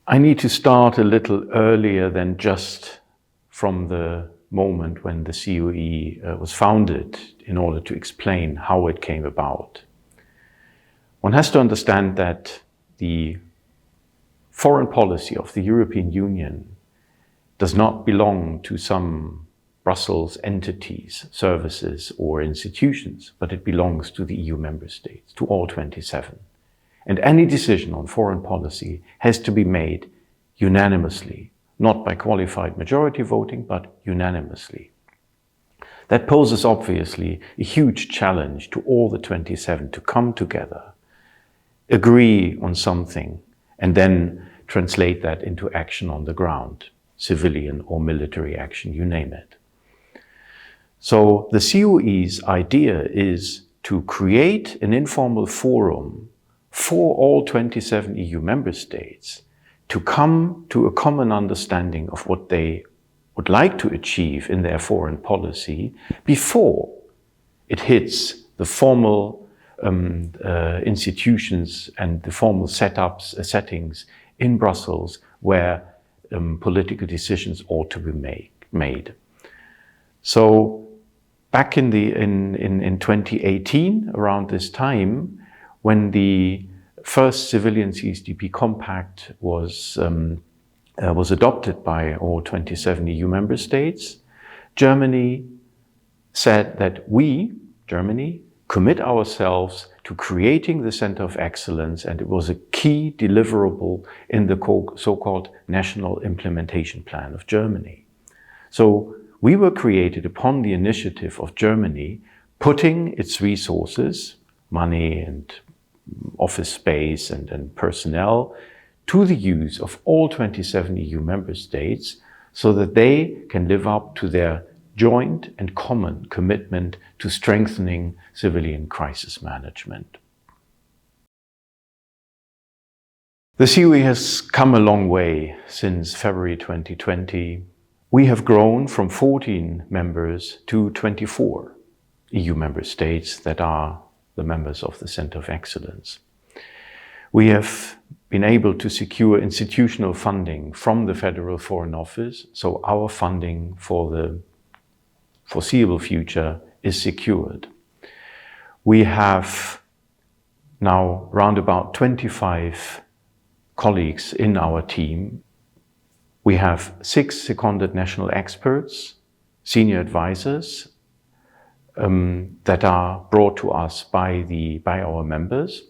I need to start a little earlier than just from the moment when the CoE was founded in order to explain how it came about. One has to understand that the foreign policy of the European Union does not belong to some Brussels entities, services or institutions, but it belongs to the EU member states, to all 27. And any decision on foreign policy has to be made unanimously, not by qualified majority voting, but unanimously. That poses obviously a huge challenge to all the 27 to come together, agree on something, and then translate that into action on the ground, civilian or military action, you name it. So the CoE's idea is to create an informal forum for all 27 EU member states to come to a common understanding of what they would like to achieve in their foreign policy before it hits the formal institutions and the formal settings in Brussels where political decisions ought to be made. So back in 2018, around this time, when the first civilian CSDP compact was adopted by all 27 EU member states, Germany said that we, Germany, commit ourselves to creating the Center of Excellence, and it was a key deliverable in the so-called National Implementation Plan of Germany. So we were created upon the initiative of Germany, putting its resources, money and office space and personnel to the use of all 27 EU member states so that they can live up to their joint and common commitment to strengthening civilian crisis management. The CoE has come a long way since February 2020. We have grown from 14 members to 24 EU member states that are the members of the Center of Excellence. We have been able to secure institutional funding from the Federal Foreign Office, so our funding for the foreseeable future is secured. We have now round about 25 colleagues in our team. We have 6 seconded national experts, senior advisors, that are brought to us by our members.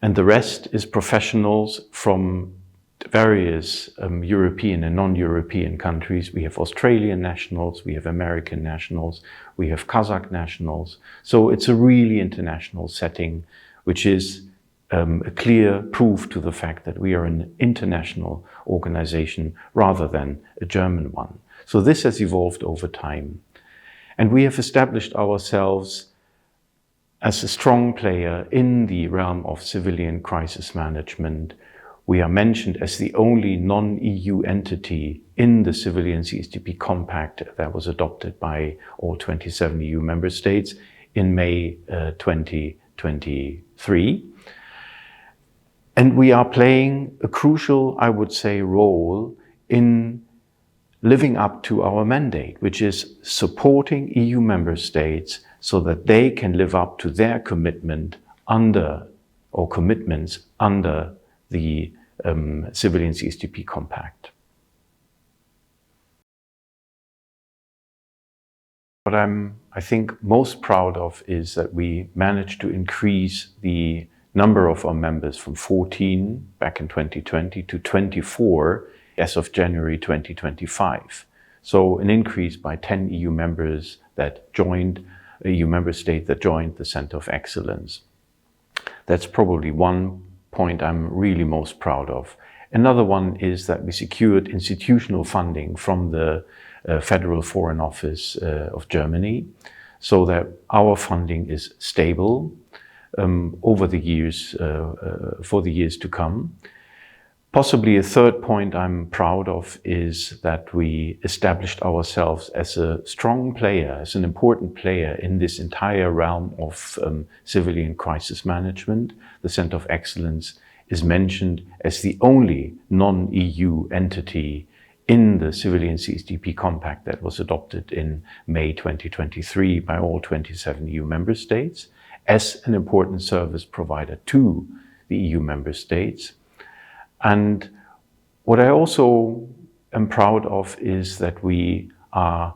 And the rest is professionals from various European and non-European countries. We have Australian nationals, we have American nationals, we have Kazakh nationals. So it's a really international setting, which is a clear proof to the fact that we are an international organization rather than a German one. So this has evolved over time. And we have established ourselves as a strong player in the realm of civilian crisis management. We are mentioned as the only non-EU entity in the civilian CSDP compact that was adopted by all 27 EU member states in May 2023. And we are playing a crucial, I would say, role in living up to our mandate, which is supporting EU member states so that they can live up to their commitments under the civilian CSDP compact. What I think most proud of is that we managed to increase the number of our members from 14 back in 2020 to 24 as of January 2025. So an increase by 10 EU members that joined, EU member state that joined the Center of Excellence. That's probably one point I'm really most proud of. Another one is that we secured institutional funding from the Federal Foreign Office of Germany, so that our funding is stable over the years, for the years to come. Possibly a third point I'm proud of is that we established ourselves as a strong player, as an important player in this entire realm of civilian crisis management. The Center of Excellence is mentioned as the only non-EU entity in the Civilian CSDP Compact that was adopted in May 2023 by all 27 EU member states as an important service provider to the EU member states. And what I also am proud of is that we have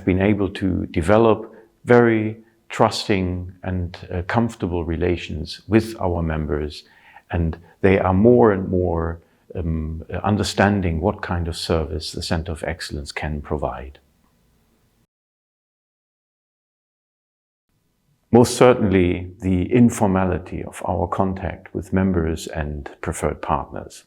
been able to develop very trusting and comfortable relations with our members, and they are more and more understanding what kind of service the Center of Excellence can provide. Most certainly the informality of our contact with members and preferred partners.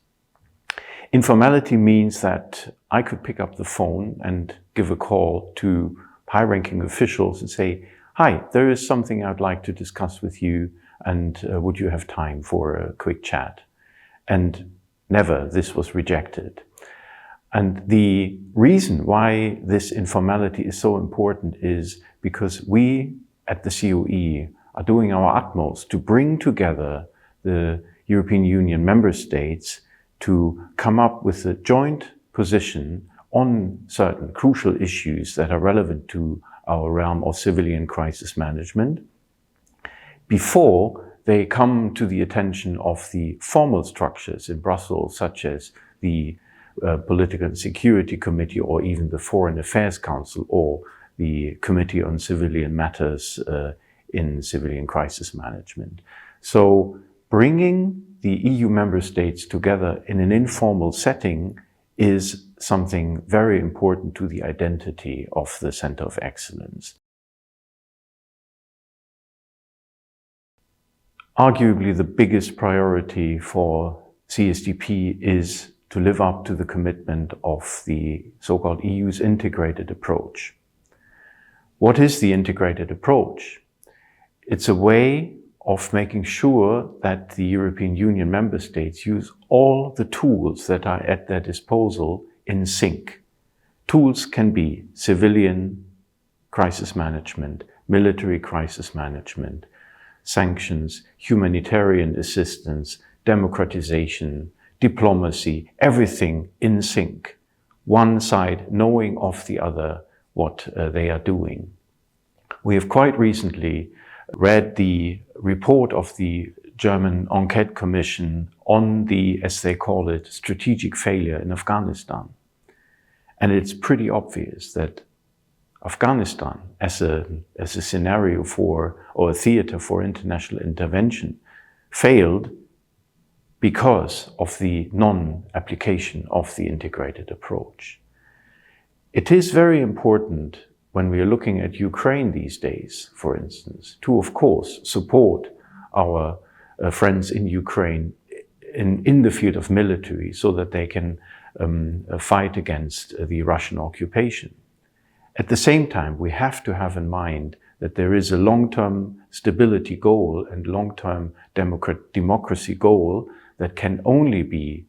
Informality means that I could pick up the phone and give a call to high-ranking officials and say, "Hi, there is something I'd like to discuss with you, and would you have time for a quick chat?" And never this was rejected. And the reason why this informality is so important is because we at the CoE are doing our utmost to bring together the European Union member states to come up with a joint position on certain crucial issues that are relevant to our realm of civilian crisis management before they come to the attention of the formal structures in Brussels, such as the Political and Security Committee, or even the Foreign Affairs Council, or the Committee on Civilian Matters in Civilian Crisis Management. So bringing the EU member states together in an informal setting is something very important to the identity of the Center of Excellence. Arguably, the biggest priority for CSDP is to live up to the commitment of the so-called EU's integrated approach. What is the integrated approach? It's a way of making sure that the European Union member states use all the tools that are at their disposal in sync. Tools can be civilian crisis management, military crisis management, sanctions, humanitarian assistance, democratization, diplomacy, everything in sync. One side knowing of the other what they are doing. We have quite recently read the report of the German Enquete Commission on the, as they call it, strategic failure in Afghanistan. And it's pretty obvious that Afghanistan, as a scenario for, or a theater for international intervention, failed because of the non-application of the integrated approach. It is very important when we are looking at Ukraine these days, for instance, to, of course, support our friends in Ukraine in the field of military so that they can fight against the Russian occupation. At the same time, we have to have in mind that there is a long-term stability goal and long-term democracy goal that can only be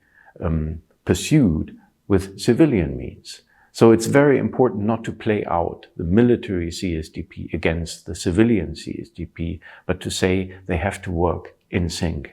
pursued with civilian means. So it's very important not to play out the military CSDP against the civilian CSDP, but to say they have to work in sync.